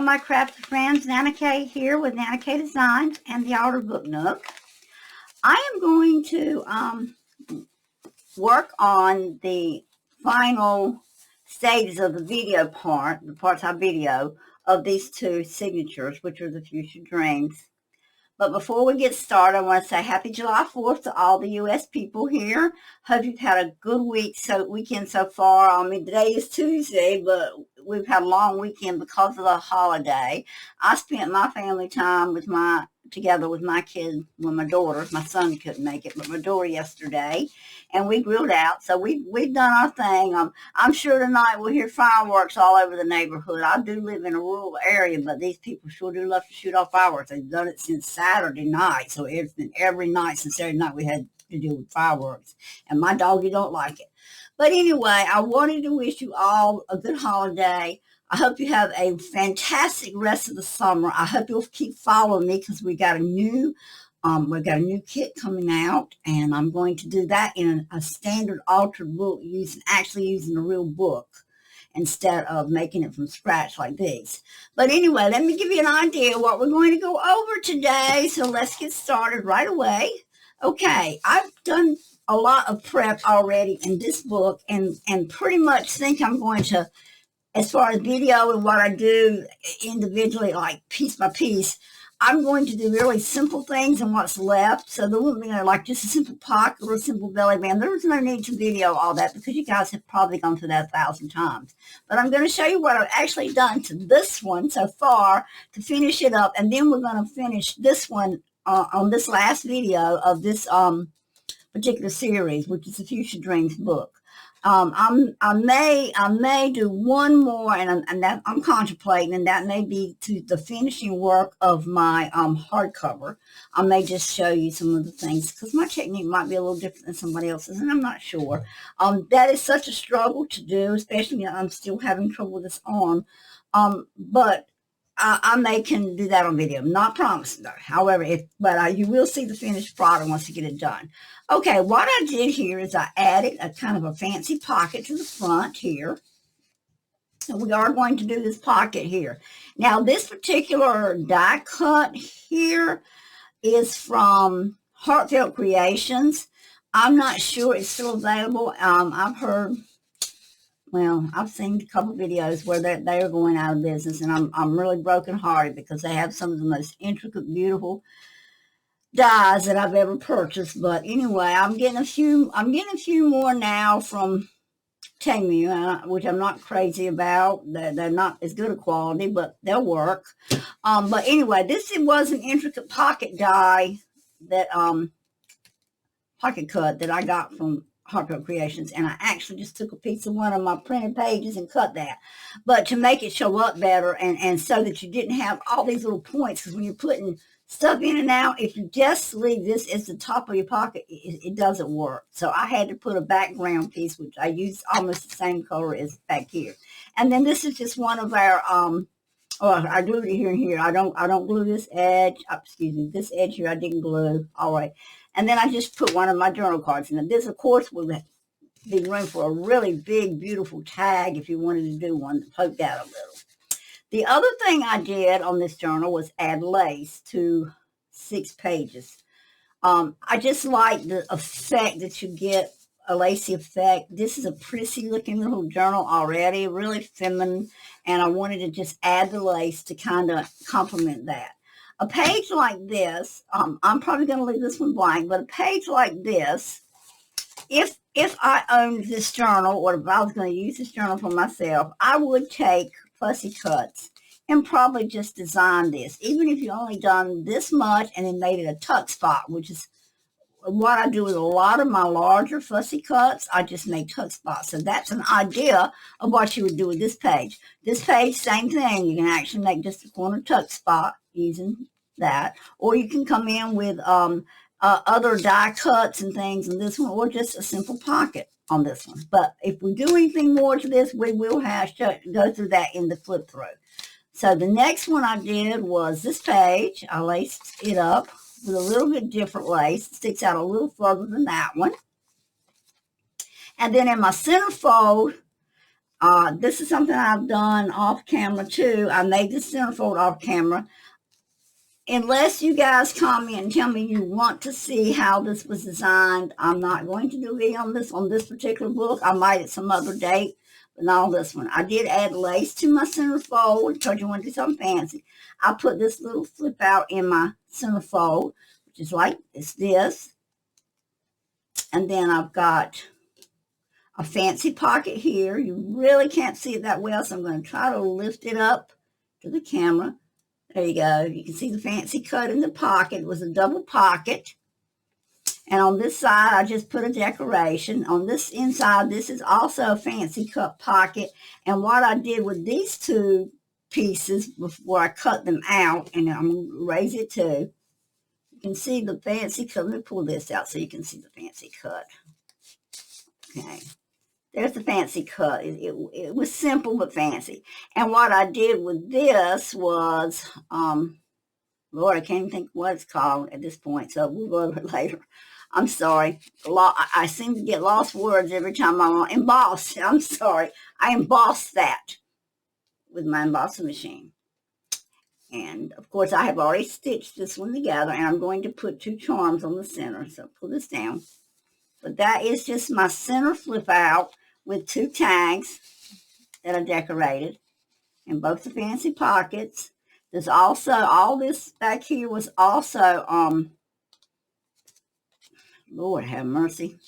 all my crafty friends. Nana K here with Nana K Designs and the Alder Book Nook. I am going to work on the final stages of the video part, the part-time video of these two signatures, which are the Fuchsia Dreams. But before we get started, I want to say Happy July 4th to all the U.S. people here. Hope you've had a good weekend so far. I mean, today is Tuesday, but we've had a long weekend because of the holiday. I spent my family time together with my kid, my daughter. My son couldn't make it, but my daughter yesterday. And we grilled out. So we've done our thing. I'm sure tonight we'll hear fireworks all over the neighborhood. I do live in a rural area, but these people sure do love to shoot off fireworks. They've done it since Saturday night. So it's been every night since Saturday night we had to deal with fireworks. And my doggy don't like it. But anyway, I wanted to wish you all a good holiday. I hope you have a fantastic rest of the summer. I hope you'll keep following me because we've got a new kit coming out, and I'm going to do that in a standard altered book using a real book instead of making it from scratch like these. But anyway, let me give you an idea of what we're going to go over today. So let's get started right away. Okay, I've done a lot of prep already in this book and pretty much think I'm going to, as far as video and what I do individually, like piece by piece, I'm going to do really simple things and what's left. So there won't be like just a simple pocket or a simple belly band. There's no need to video all that because you guys have probably gone through that 1,000 times. But I'm going to show you what I've actually done to this one so far to finish it up. And then we're going to finish this one on this last video of this particular series, which is the Fuchsia Dreams book. I may do one more, and that I'm contemplating, and that may be to the finishing work of my hardcover. I may just show you some of the things because my technique might be a little different than somebody else's, and I'm not sure. That is such a struggle to do, especially I'm still having trouble with this arm. But I may can do that on video. Not promising though. However, you will see the finished product once you get it done. Okay, what I did here is I added a kind of a fancy pocket to the front here. So we are going to do this pocket here. Now, this particular die cut here is from Heartfelt Creations. I'm not sure it's still available. I've seen a couple videos where they are going out of business, and I'm really brokenhearted because they have some of the most intricate, beautiful dies that I've ever purchased. But anyway, I'm getting a few more now from Temu, which I'm not crazy about. They're not as good a quality, but they'll work. But anyway, this was an intricate pocket die that pocket cut that I got from Heartfelt Creations, and I actually just took a piece of one of my printed pages and cut that. But to make it show up better and so that you didn't have all these little points, because when you're putting stuff in and out, if you just leave this as the top of your pocket, it doesn't work. So I had to put a background piece, which I used almost the same color as back here. And then this is just one of our I glued it here and here. I don't glue this edge. This edge here I didn't glue. All right. And then I just put one of my journal cards in. And this, of course, would be room for a really big, beautiful tag if you wanted to do one that poked out a little. The other thing I did on this journal was add lace to 6 pages. I just like the effect that you get, a lacy effect. This is a pretty looking little journal already, really feminine, and I wanted to just add the lace to kind of complement that. A page like this, I'm probably going to leave this one blank, but a page like this, if I owned this journal, or if I was going to use this journal for myself, I would take fussy cuts and probably just design this, even if you only done this much and then made it a tuck spot, which is what I do with a lot of my larger fussy cuts. I just make tuck spots. So that's an idea of what you would do with this page. This page, same thing. You can actually make just a corner tuck spot using that, or you can come in with other die cuts and things in this one, or just a simple pocket on this one. But if we do anything more to this, we will have to go through that in the flip through. So the next one I did was this page. I laced it up with a little bit different lace. It sticks out a little further than that one. And then in my centerfold, This is something I've done off camera too. I made this centerfold off camera. Unless you guys comment and tell me you want to see how this was designed, I'm not going to do a video on this particular book. I might at some other date, but not on this one. I did add lace to my centerfold because you want to do something fancy. I put this little flip out in my centerfold, which is like it's this. And then I've got a fancy pocket here. You really can't see it that well, so I'm going to try to lift it up to the camera. There you go. You can see the fancy cut in the pocket. It was a double pocket. And on this side, I just put a decoration. On this inside, this is also a fancy cut pocket. And what I did with these two pieces before I cut them out, and I'm going to raise it too. You can see the fancy cut. Let me pull this out so you can see the fancy cut. Okay. There's the fancy cut. It was simple but fancy. And what I did with this was, Lord, I can't even think what it's called at this point, so we'll go over it later. I'm sorry. I seem to get lost words every time I'm embossed. I'm sorry. I embossed that with my embossing machine. And, of course, I have already stitched this one together, and I'm going to put two charms on the center. So pull this down. But that is just my center flip out with two tags that I decorated in both the fancy pockets. There's also, all this back here was also, Lord have mercy.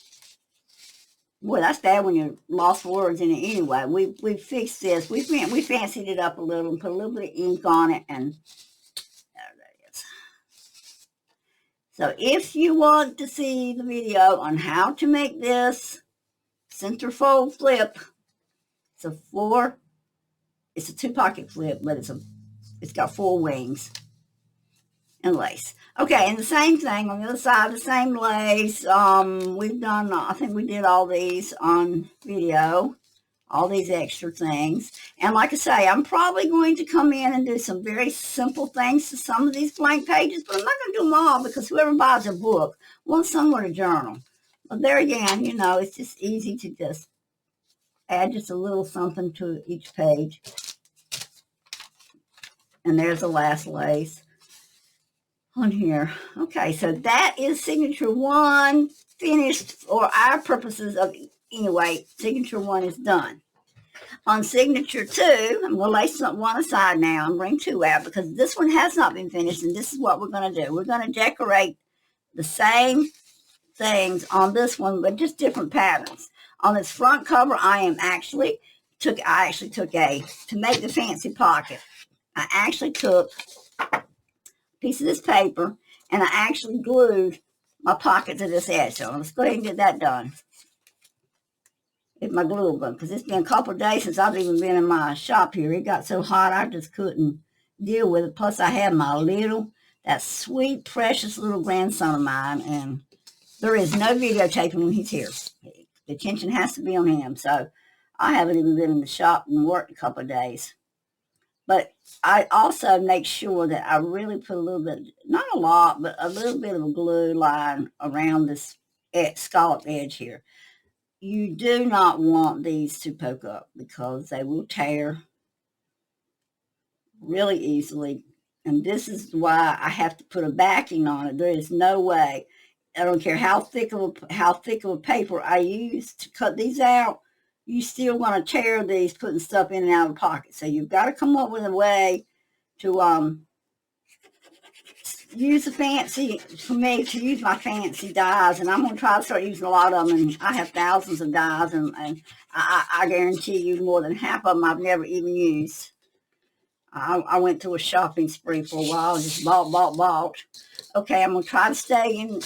Boy, that's bad when you lost words in it anyway. We fixed this. We fancied it up a little and put a little bit of ink on it, and there that is. So if you want to see the video on how to make this centerfold flip, it's a two pocket flip, but it's got 4 wings and lace. Okay, and the same thing on the other side, the same lace. We've done, I think we did all these on video, all these extra things. And like I say, I'm probably going to come in and do some very simple things to some of these blank pages, but I'm not going to do them all because whoever buys a book wants somewhere to journal. But there again, you know, it's just easy to just add just a little something to each page. And there's the last lace on here. Okay, so that is signature 1 finished for our purposes of, anyway, signature 1 is done. On signature 2, I'm going to lay one aside now and bring 2 out because this one has not been finished, and this is what we're going to do. We're going to decorate the same things on this one, but just different patterns. On this front cover, I actually took to make the fancy pocket, I actually took a piece of this paper and I actually glued my pocket to this edge. So let's go ahead and get that done with my glue gun, because it's been a couple of days since I've even been in my shop here. It got so hot I just couldn't deal with it. Plus I had that sweet, precious little grandson of mine, and there is no videotaping when he's here. The attention has to be on him. So I haven't even been in the shop and worked a couple of days. But I also make sure that I really put a little bit, not a lot, but a little bit of a glue line around this scallop edge here. You do not want these to poke up because they will tear really easily. And this is why I have to put a backing on it. There is no way. I don't care how thick of a paper I use to cut these out. You still want to tear these, putting stuff in and out of the pocket. So you've got to come up with a way to use for me to use my fancy dies. And I'm going to try to start using a lot of them. And I have thousands of dies, and I guarantee you more than half of them I've never even used. I went through a shopping spree for a while, just bought. Okay, I'm going to try to stay in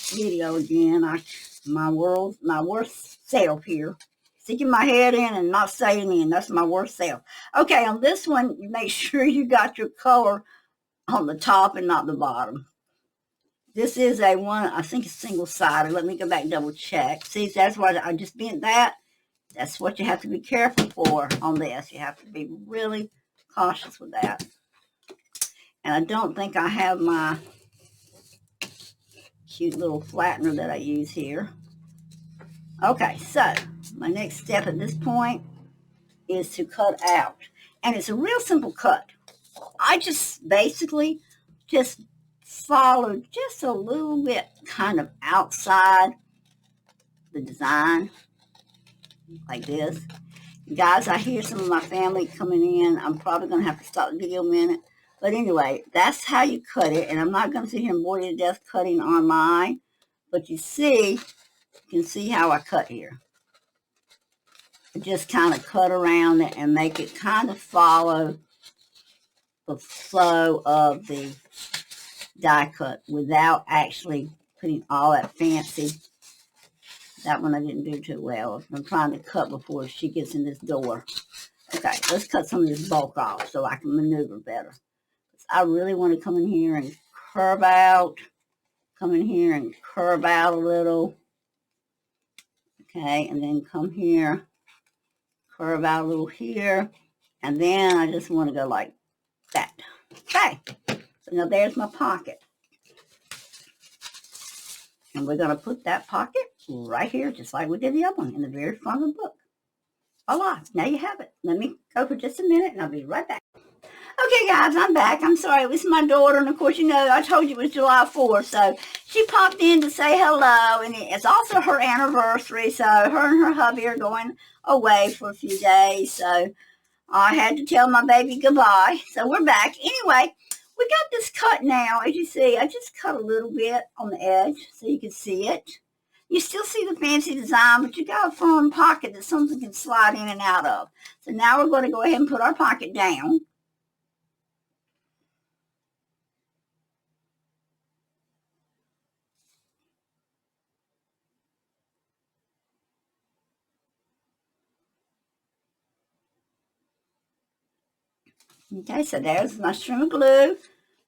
video again. My worst self here. Sticking my head in and not staying in. That's my worst self. Okay, on this one, you make sure you got your color on the top and not the bottom. This is I think it's single-sided. Let me go back and double check. See, that's why I just bent that. That's what you have to be careful for on this. You have to be really cautious with that. And I don't think I have my cute little flattener that I use here. Okay, so my next step at this point is to cut out. And it's a real simple cut. I just basically just followed just a little bit kind of outside the design like this. Guys, I hear some of my family coming in. I'm probably going to have to stop the video a minute. But anyway, that's how you cut it. And I'm not going to sit here and bore you to death cutting on mine. But you can see how I cut here. I just kind of cut around it and make it kind of follow the flow of the die cut without actually putting all that fancy. That one I didn't do too well. I'm trying to cut before she gets in this door. Okay, let's cut some of this bulk off so I can maneuver better. I really want to come in here and curve out. Come in here and curve out a little. Okay, and then come here, curve out a little here. And then I just want to go like that. Okay, so now there's my pocket. And we're going to put that pocket right here, just like we did the other one in the very front of the book. Voila, now you have it. Let me go for just a minute, and I'll be right back. Okay, guys, I'm back. I'm sorry, it was my daughter, and of course, you know, I told you it was July 4th, so she popped in to say hello, and it's also her anniversary, so her and her hubby are going away for a few days, so I had to tell my baby goodbye, so we're back. Anyway, we got this cut now. As you see, I just cut a little bit on the edge so you can see it. You still see the fancy design, but you got a firm pocket that something can slide in and out of. So now we're going to go ahead and put our pocket down. Okay, so there's my string of glue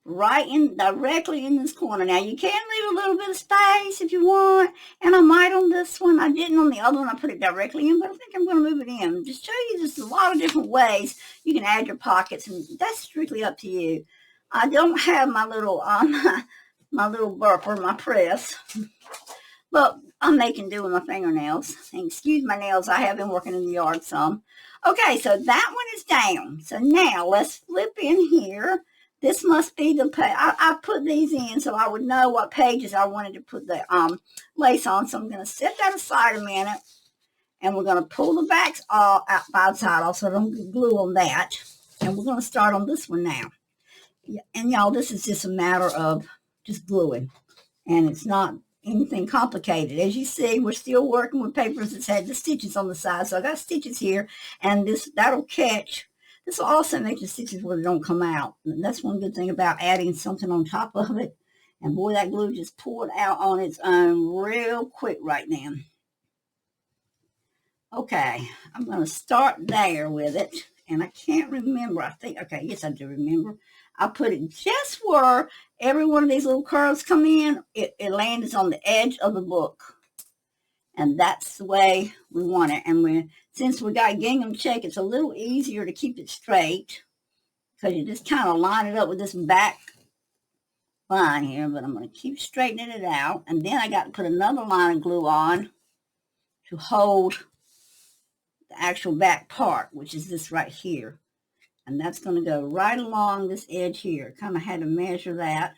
directly in this corner. Now you can leave a little bit of space if you want, and I might on this one. I didn't on the other one. I put it directly in, but I think I'm going to move it in. Just show you just a lot of different ways you can add your pockets, and that's strictly up to you. I don't have my little my little burper, my press, but I'm making do with my fingernails. And excuse my nails, I have been working in the yard some. Okay, so that one is down. So now let's flip in here. This must be the page. I put these in so I would know what pages I wanted to put the lace on. So I'm going to set that aside a minute. And we're going to pull the backs all out by the side off so I don't get glue on that. And we're going to start on this one now. And y'all, this is just a matter of just gluing. And it's not anything complicated. As you see, we're still working with papers that's had the stitches on the side. So I got stitches here, and that'll catch. This will also make the stitches where they don't come out. And that's one good thing about adding something on top of it. And boy, that glue just poured out on its own real quick right now. Okay, I'm going to start there with it. And I can't remember. I think, okay, yes, I do remember. I put it just where every one of these little curves come in. It lands on the edge of the book. And that's the way we want it. And since we got gingham check, it's a little easier to keep it straight. Because you just kind of line it up with this back line here. But I'm going to keep straightening it out. And then I got to put another line of glue on to hold the actual back part, which is this right here. And that's going to go right along this edge here. Kind of had to measure that.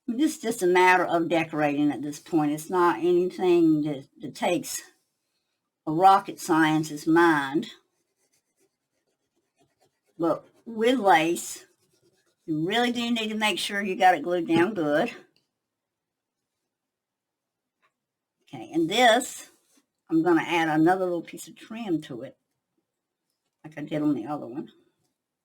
This is just a matter of decorating at this point. It's not anything that takes a rocket scientist's mind. But with lace, you really do need to make sure you got it glued down good. Okay, and this, I'm going to add another little piece of trim to it, like I did on the other one.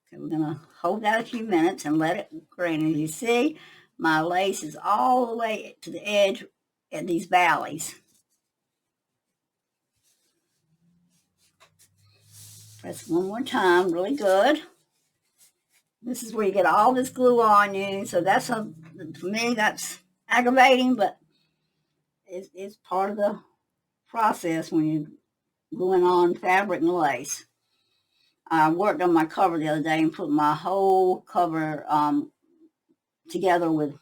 Okay, we're going to hold that a few minutes and let it grain. As you see, my lace is all the way to the edge at these valleys. Press one more time, really good. This is where you get all this glue on you. So that's, for me, that's aggravating, but it's part of the process when you're gluing on fabric and lace. I worked on my cover the other day and put my whole cover together with,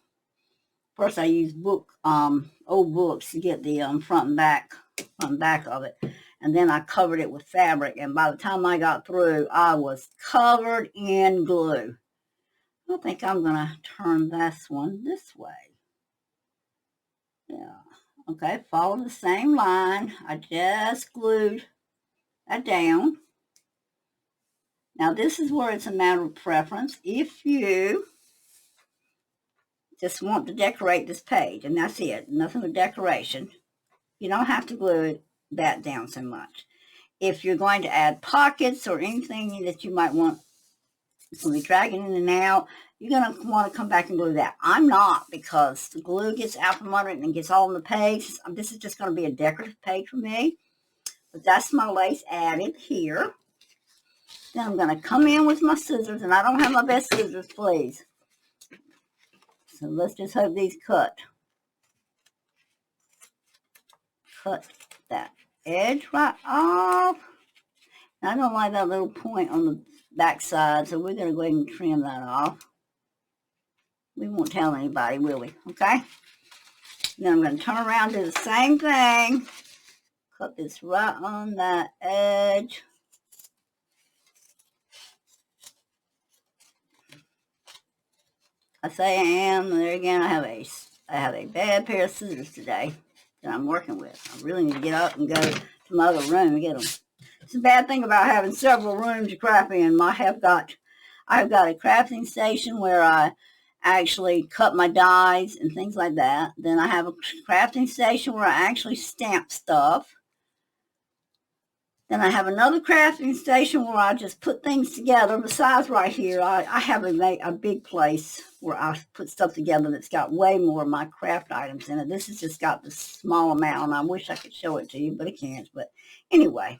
first I used old books to get the front and back of it. and then I covered it with fabric, and by the time I got through, I was covered in glue. I think I'm going to turn this one this way. Yeah. Okay, follow the same line. I just glued that down. Now, this is where it's a matter of preference. If you just want to decorate this page, and that's it, nothing but decoration, you don't have to glue that down so much. If you're going to add pockets or anything that you might want, it's going to be dragging in and out, you're going to want to come back and glue that. I'm not, because the glue gets out from under it and gets all on the page. This is just going to be a decorative page for me. But that's my lace added here. Then I'm going to come in with my scissors, and I don't have my best scissors, please. So let's just hope these cut. Cut that edge right off. I don't like that little point on the back side, so we're going to go ahead and trim that off. We won't tell anybody, will we? Okay? Then I'm going to turn around, do the same thing. Cut this right on that edge. I say I am, and there again, I have a bad pair of scissors today that I'm working with. I really need to get up and go to my other room and get them. It's a bad thing about having several rooms to craft in. I've got a crafting station where I actually cut my dies and things like that. Then I have a crafting station where I actually stamp stuff. Then I have another crafting station where I just put things together. Besides right here, I have a big place where I put stuff together that's got way more of my craft items in it. This has just got this small amount. I wish I could show it to you, but I can't. But anyway,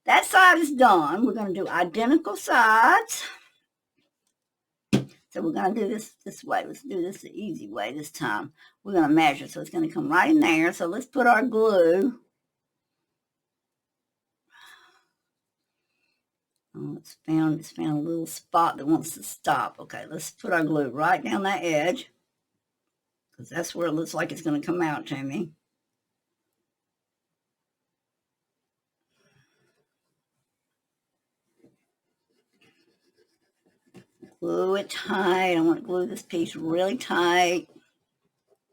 that side is done. We're going to do identical sides. So we're going to do this way. Let's do this the easy way this time. We're going to measure. So it's going to come right in there. So let's put our glue. Oh, it's found a little spot that wants to stop. Okay, let's put our glue right down that edge, because that's where it looks like it's going to come out to me. Glue it tight. I want to glue this piece really tight.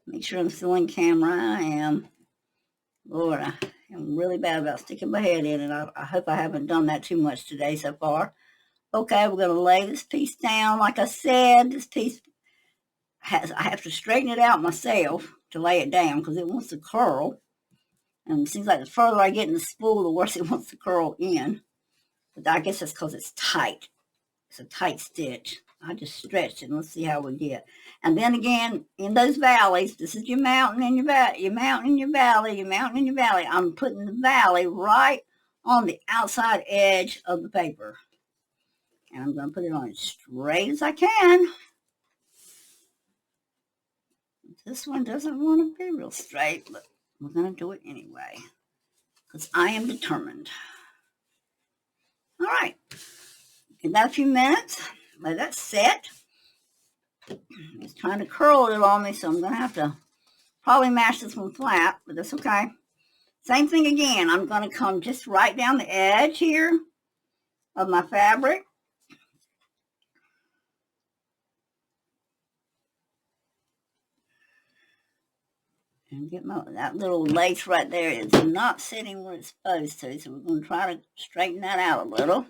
Make sure I'm still in camera. I am. Lord, I'm really bad about sticking my head in, and I hope I haven't done that too much today so far. Okay, we're going to lay this piece down. Like I said, this piece I have to straighten it out myself to lay it down, because it wants to curl. And it seems like the further I get in the spool, the worse it wants to curl in. But I guess that's because it's tight. It's a tight stitch. I just stretched it, and let's see how we get. And then again, in those valleys, this is your mountain and your valley, your mountain and your valley, your mountain and your valley. I'm putting the valley right on the outside edge of the paper. And I'm going to put it on as straight as I can. This one doesn't want to be real straight, but we're going to do it anyway, because I am determined. All right. Give that a few minutes. Let that set. It's trying to curl it on me, so I'm going to have to probably mash this one flat, but that's okay. Same thing again. I'm going to come just right down the edge here of my fabric. And get that little lace right there is not sitting where it's supposed to, so we're going to try to straighten that out a little.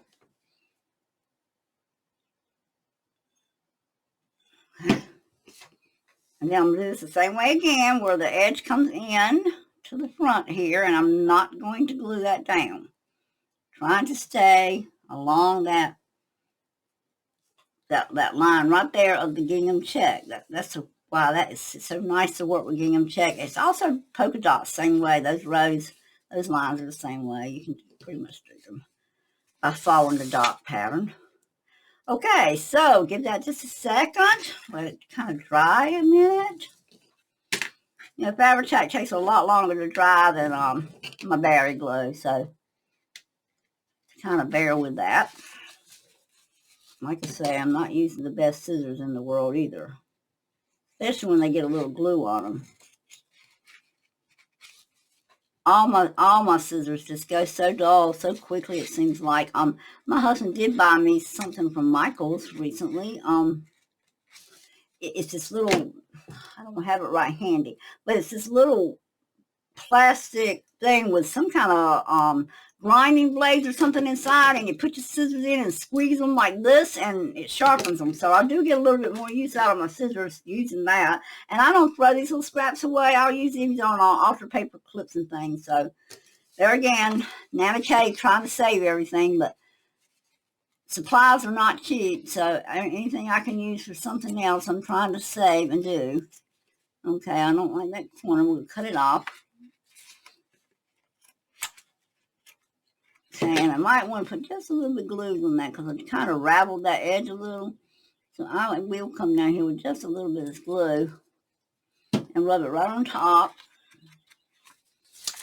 And then I'm going to do this the same way again, where the edge comes in to the front here, and I'm not going to glue that down. Trying to stay along that line right there of the gingham check. That's why that is so nice to work with gingham check. It's also polka dots, same way. Those rows, those lines are the same way. You can pretty much do them by following the dot pattern. Okay, so give that just a second. Let it kind of dry a minute. You know, Fabri-Tac takes a lot longer to dry than my berry glue, so kind of bear with that. Like I say, I'm not using the best scissors in the world either, especially when they get a little glue on them. all my scissors just go so dull so quickly. It seems like my husband did buy me something from Michael's recently. It's this little, I don't have it right handy, but it's this little plastic thing with some kind of grinding blades or something inside, and you put your scissors in and squeeze them like this, and it sharpens them. So I do get a little bit more use out of my scissors using that. And I don't throw these little scraps away. I'll use these on altar paper clips and things. So there again, Nana Kay trying to save everything, but supplies are not cheap. So anything I can use for something else, I'm trying to save and do. Okay, I don't like that corner. We'll cut it off. Okay, and I might want to put just a little bit of glue on that because I kind of raveled that edge a little. So I will come down here with just a little bit of glue and rub it right on top.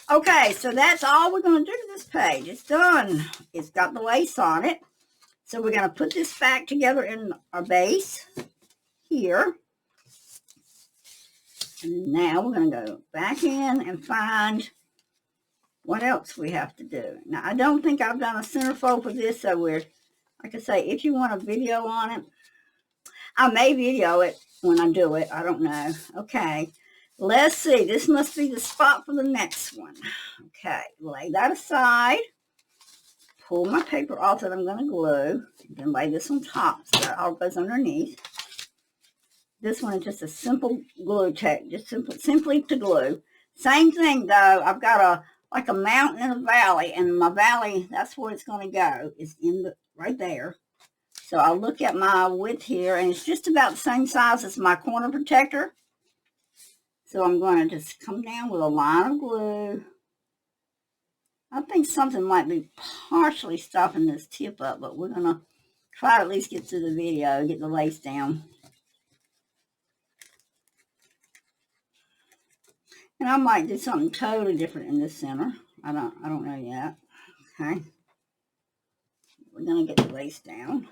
Okay, so that's all we're going to do to this page. It's done. It's got the lace on it. So we're going to put this back together in our base here. And now we're going to go back in and find what else we have to do. Now, I don't think I've done a centerfold for this, so we're, like I say, if you want a video on it, I may video it when I do it. I don't know. Okay, let's see. This must be the spot for the next one. Okay, lay that aside. Pull my paper off that I'm going to glue. Then lay this on top so that all goes underneath. This one is just a simple glue tape, just simply to glue. Same thing though. I've got like a mountain and a valley, and my valley, that's where it's going to go, is in the right there. So I'll look at my width here, and it's just about the same size as my corner protector. So I'm going to just come down with a line of glue. I think something might be partially stopping this tip up, but we're going to try to at least get through the video, get the lace down. And I might do something totally different in this center. I don't know yet. Okay. We're going to get the lace down.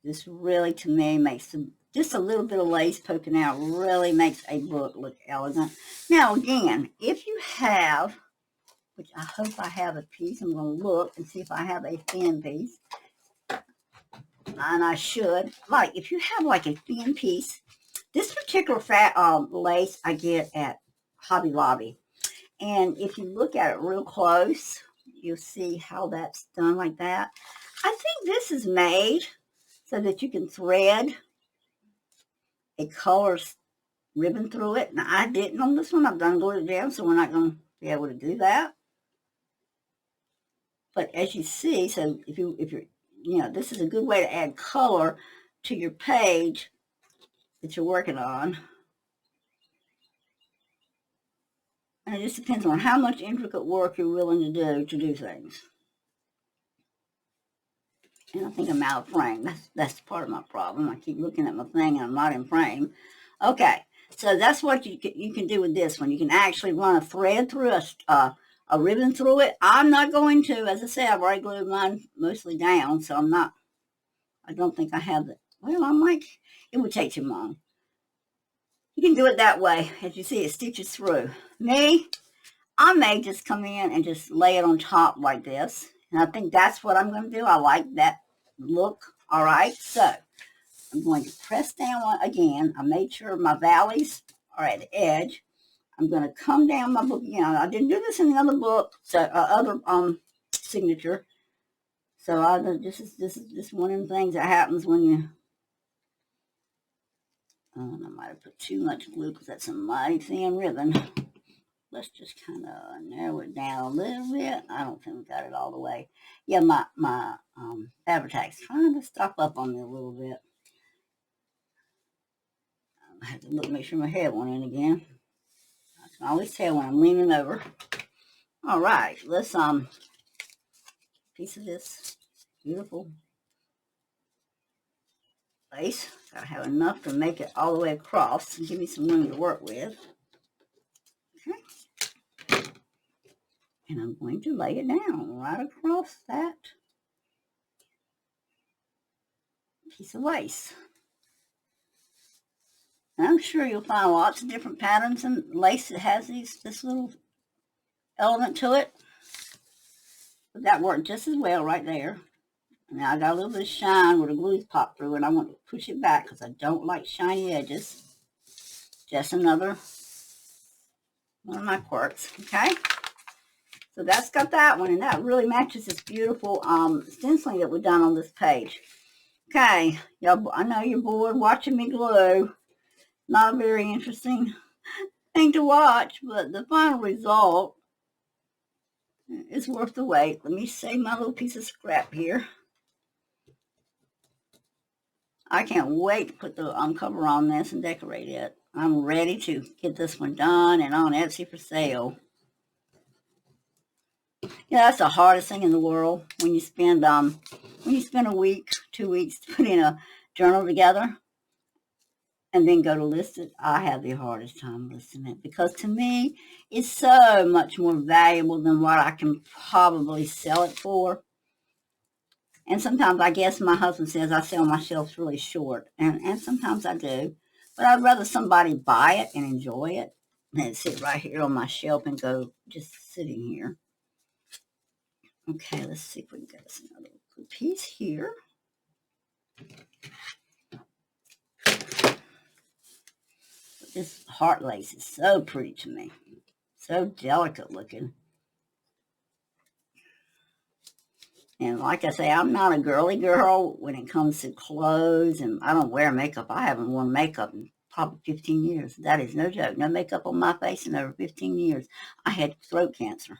This really, to me, makes just a little bit of lace poking out really makes a book look elegant. Now, again, if you have, which I hope I have a piece, I'm going to look and see if I have a thin piece. And I should. Like, if you have like a thin piece, this particular lace I get at Hobby Lobby. And if you look at it real close, you'll see how that's done like that. I think this is made so that you can thread a color ribbon through it. Now, I didn't on this one. I've done glued it down, so we're not going to be able to do that. But as you see, so if you're, this is a good way to add color to your page that you're working on. And it just depends on how much intricate work you're willing to do things. And I think I'm out of frame. That's part of my problem. I keep looking at my thing and I'm not in frame. Okay, so that's what you can do with this one. You can actually run a thread through a ribbon through it. I'm not going to. As I said, I've already glued mine mostly down, so I don't think I have it. Well, I might. It would take too long. You can do it that way. As you see, it stitches through. Me, I may just come in and just lay it on top like this. And I think that's what I'm going to do. I like that look. All right, so I'm going to press down again. I made sure my valleys are at the edge. I'm going to come down my book again. I didn't do this in the other book, so other signature. So this is just one of the things that happens when you. I might have put too much glue because that's a mighty thin ribbon. Let's just kind of narrow it down a little bit. I don't think we got it all the way. Yeah, my Fabri-Tac trying to stop up on me a little bit. I have to look, make sure my head went in again. I can always tell when I'm leaning over. All right, let's piece of this beautiful lace. Gotta have enough to make it all the way across and give me some room to work with. Okay. And I'm going to lay it down right across that piece of lace. And I'm sure you'll find lots of different patterns and lace that has this little element to it. But that worked just as well right there. Now I got a little bit of shine where the glue's popped through, and I want to push it back because I don't like shiny edges. Just another one of my quirks, okay? So that's got that one, and that really matches this beautiful stenciling that we've done on this page. Okay, y'all, I know you're bored watching me glue. Not a very interesting thing to watch, but the final result is worth the wait. Let me save my little piece of scrap here. I can't wait to put the cover on this and decorate it. I'm ready to get this one done and on Etsy for sale. Yeah, that's the hardest thing in the world when you spend a week, 2 weeks to put in a journal together and then go to list it. I have the hardest time listing it because to me it's so much more valuable than what I can probably sell it for. And sometimes I guess my husband says I sell my shelves really short, and sometimes I do. But I'd rather somebody buy it and enjoy it than sit right here on my shelf and go just sitting here. Okay, let's see if we can get us another piece here. This heart lace is so pretty to me. So delicate looking. And like I say, I'm not a girly girl when it comes to clothes, and I don't wear makeup. I haven't worn makeup in probably 15 years. That is no joke. No makeup on my face in over 15 years. I had throat cancer,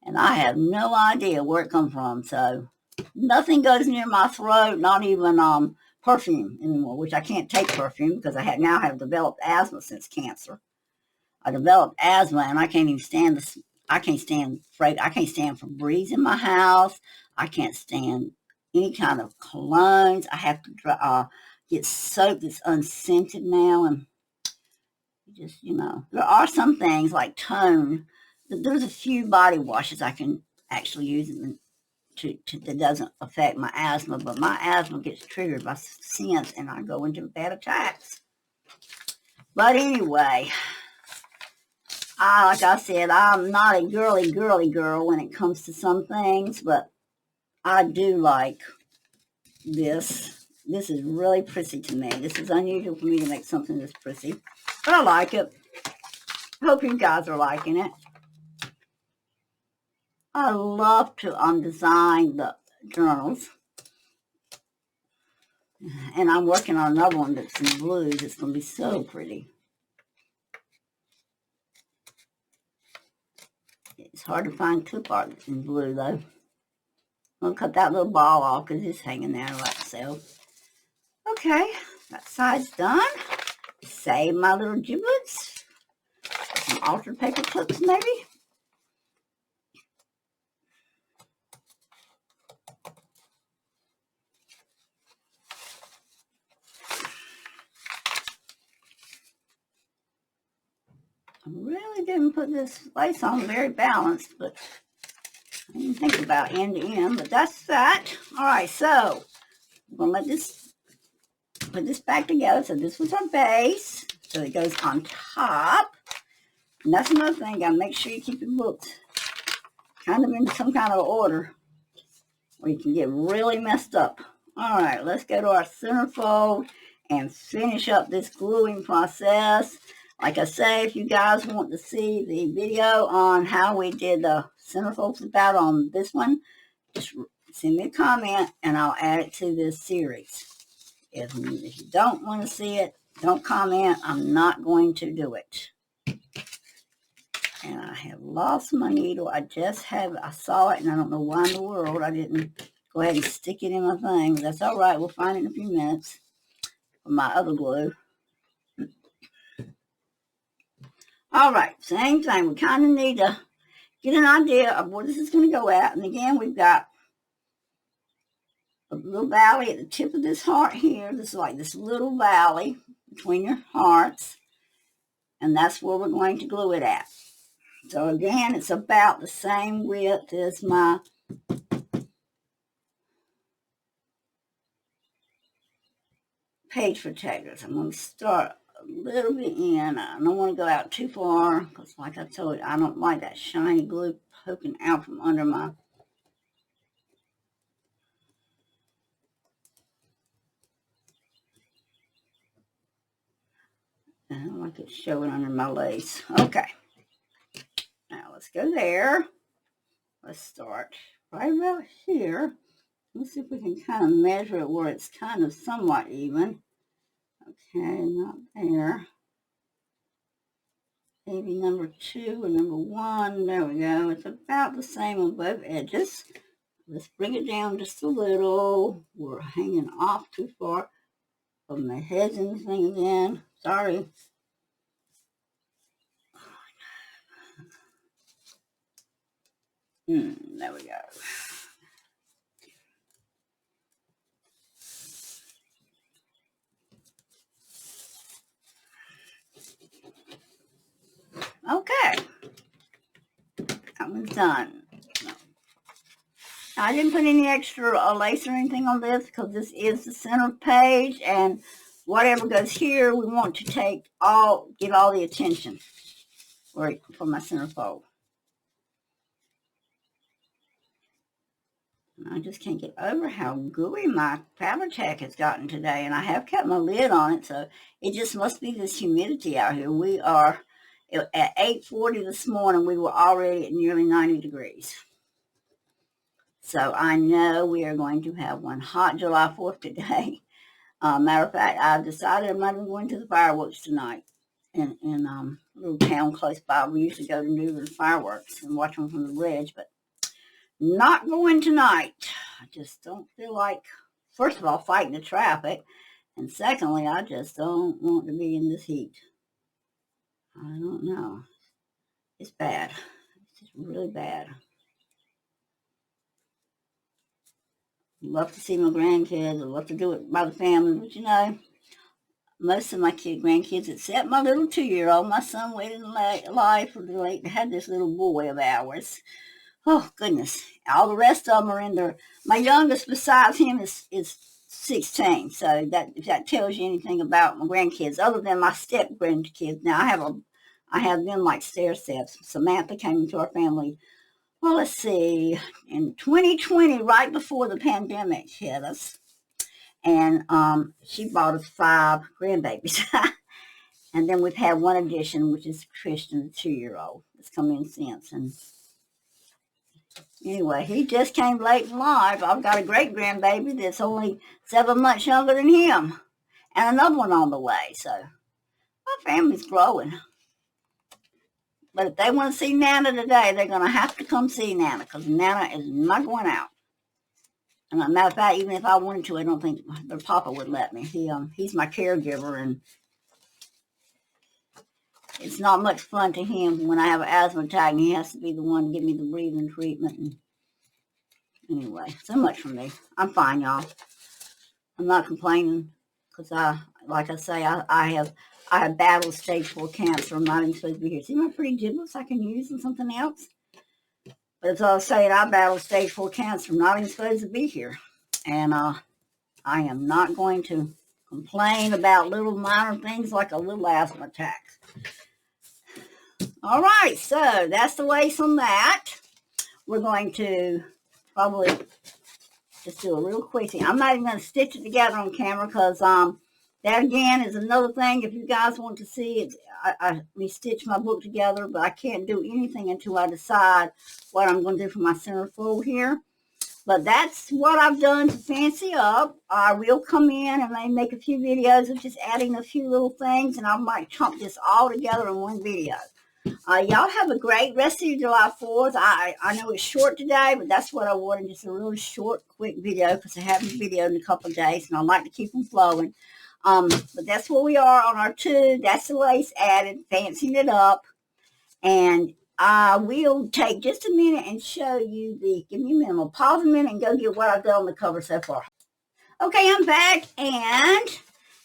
and I have no idea where it come from. So nothing goes near my throat, not even perfume anymore, which I can't take perfume because I now have developed asthma since cancer. I developed asthma, and I can't even stand this. I can't stand Febreze in my house. I can't stand any kind of colognes. I have to get soap that's unscented now, and just, there are some things like Tone. There's a few body washes I can actually use that doesn't affect my asthma, but my asthma gets triggered by scents, and I go into bad attacks. But anyway, like I said, I'm not a girly girl when it comes to some things, but I do like this. This is really pretty to me. This is unusual for me to make something this pretty, but I like it. I hope you guys are liking it. I love to design the journals. And I'm working on another one that's in blues. It's going to be so pretty. It's hard to find clip art that's in blue, though. I'm going to cut that little ball off because it's hanging there like so. Okay, that side's done. Save my little giblets. Some altered paper clips, maybe. I really didn't put this lace on very balanced, but I didn't think about end to end, but that's that. All right, so I'm going to put this back together. So this was our base, so it goes on top. And that's another thing, you got to make sure you keep your books kind of in some kind of order, or you can get really messed up. All right, let's go to our centerfold and finish up this gluing process. Like I say, if you guys want to see the video on how we did the centerfold flip out on this one, just send me a comment and I'll add it to this series. If you don't want to see it, don't comment. I'm not going to do it. And I have lost my needle. I saw it, and I don't know why in the world I didn't go ahead and stick it in my thing. But that's all right. We'll find it in a few minutes with my other glue. All right, same thing. We kind of need to get an idea of where this is going to go at. And again, we've got a little valley at the tip of this heart here. This is like this little valley between your hearts. And that's where we're going to glue it at. So again, it's about the same width as my page protectors. I'm going to start a little bit in. I don't want to go out too far because, like I told you, I don't like that shiny glue poking out from under my. I don't like it showing under my lace. Okay. Now let's go there. Let's start right about here. Let's see if we can kind of measure it where it's kind of somewhat even. Okay, not there. Maybe number 2 and number 1. There we go. It's about the same on both edges. Let's bring it down just a little. We're hanging off too far from the heads and the thing again. Sorry. There we go. Okay. That one's done. I didn't put any extra lace or anything on this because this is the center page, and whatever goes here, we want to get all the attention for my center fold. And I just can't get over how gooey my Fabri-Tac has gotten today, and I have kept my lid on it, so it just must be this humidity out here. We are at 8:40 this morning. We were already at nearly 90 degrees. So I know we are going to have one hot July 4th today. Matter of fact, I've decided I'm not even going to the fireworks tonight in a little town close by. We usually go to Newland Fireworks and watch them from the ridge, but not going tonight. I just don't feel like, first of all, fighting the traffic, and secondly, I just don't want to be in this heat. I don't know. It's bad. It's just really bad. Love to see my grandkids. I love to do it by the family, but you know, most of my grandkids, except my little 2-year-old, my son waited in life for to have this little boy of ours. Oh goodness! All the rest of them are in their. My youngest, besides him, is 16. So if that tells you anything about my grandkids, other than my step grandkids. Now I have them like stair steps. Samantha came into our family. Well, let's see, in 2020, right before the pandemic hit us, and she bought us 5 grandbabies. And then we've had one addition, which is Christian, the 2-year-old, that's come in since. And anyway, he just came late in life. I've got a great grandbaby that's only 7 months younger than him, and another one on the way. So my family's growing. But if they want to see Nana today, they're going to have to come see Nana because Nana is not going out. And as a matter of fact, even if I wanted to, I don't think their papa would let me. He's my caregiver, and it's not much fun to him when I have an asthma attack, and he has to be the one to give me the breathing treatment. And anyway, so much for me. I'm fine, y'all. I'm not complaining because like I say, I have battled stage 4 cancer. I'm not even supposed to be here. See my pretty giblets I can use in something else? But as I was saying, I battled stage 4 cancer. I'm not even supposed to be here. And I am not going to complain about little minor things like a little asthma attack. All right, so that's the lace on that. We're going to probably just do a real quick thing. I'm not even going to stitch it together on camera because that again is another thing. If you guys want to see it, I stitch my book together, but I can't do anything until I decide what I'm going to do for my center fold here. But that's what I've done to fancy up. I will come in and I make a few videos of just adding a few little things, and I might chunk this all together in one video. Y'all have a great rest of your July 4th. I know it's short today, but that's what I wanted, just a really short, quick video because I haven't videoed in a couple of days, and I like to keep them flowing. But that's where we are on our 2. That's the lace added, fancying it up. And I will take just a minute and show you give me a minute. I'll pause a minute and go get what I've done on the cover so far. Okay, I'm back, and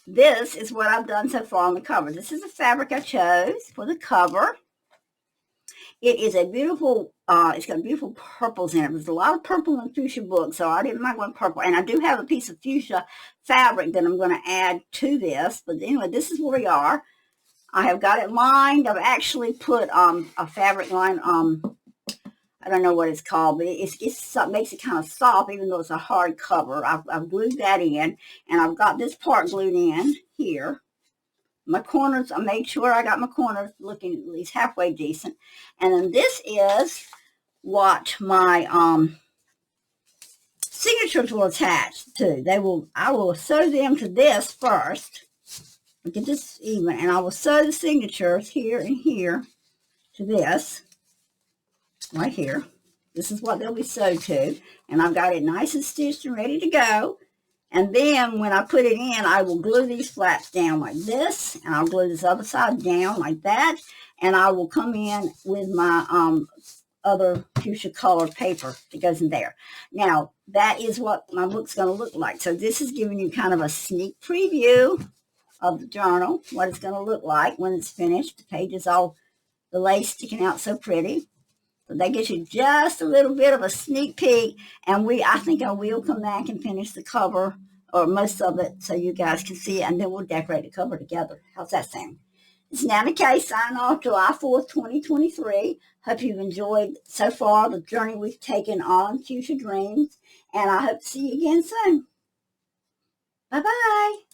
this is what I've done so far on the cover. This is the fabric I chose for the cover. It is a beautiful, it's got beautiful purples in it. There's a lot of purple in fuchsia books, so I didn't mind going purple. And I do have a piece of fuchsia fabric that I'm going to add to this. But anyway, this is where we are. I have got it lined. I've actually put a fabric line, I don't know what it's called, but it makes it kind of soft, even though it's a hard cover. I've glued that in, and I've got this part glued in here. My corners, I made sure I got my corners looking at least halfway decent. And then this is what my signatures will attach to. I will sew them to this first. Get this even, and I will sew the signatures here and here to this, right here. This is what they'll be sewed to, and I've got it nice and stitched and ready to go. And then when I put it in, I will glue these flaps down like this, and I'll glue this other side down like that, and I will come in with my other fuchsia colored paper that goes in there. Now, that is what my book's going to look like. So this is giving you kind of a sneak preview of the journal, what it's going to look like when it's finished. The pages all, the lace sticking out so pretty. So that gives you just a little bit of a sneak peek. And I think I will come back and finish the cover, or most of it, so you guys can see it, and then we'll decorate the cover together. How's that sound? It's Nana Kay signing off July 4th, 2023. Hope you've enjoyed so far the journey we've taken on Fuchsia Dreams, and I hope to see you again soon. Bye-bye.